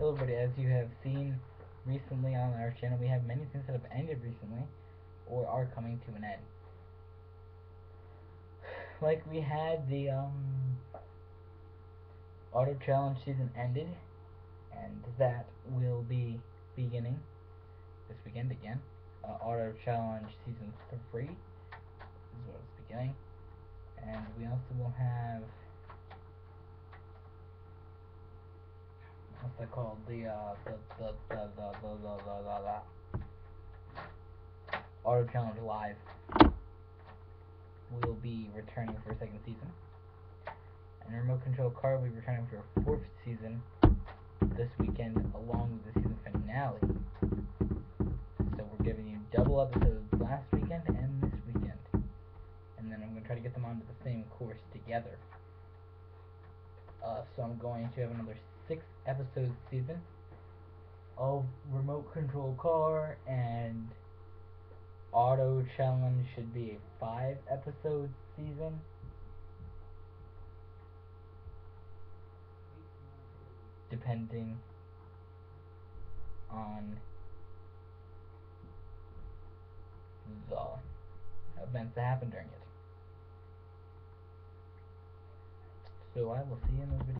Hello everybody, as you have seen recently on our channel, we have many things that have ended recently, or are coming to an end. Like we had the Auto Challenge season ended, and that will be beginning this weekend again. Auto Challenge season 3 is what it's beginning, and we also will have what's that called? The Auto Challenge Live will be returning for a second season, and Remote Control Car will be returning for a fourth season this weekend, along with the season finale. So we're giving you double episodes last weekend and this weekend, and then I'm going to try to get them onto the same course together. So I'm going to have another 6 episode season of Remote Control Car, and Auto Challenge should be a 5 episode season. Depending on the events that happen during it. So I will see you in the video.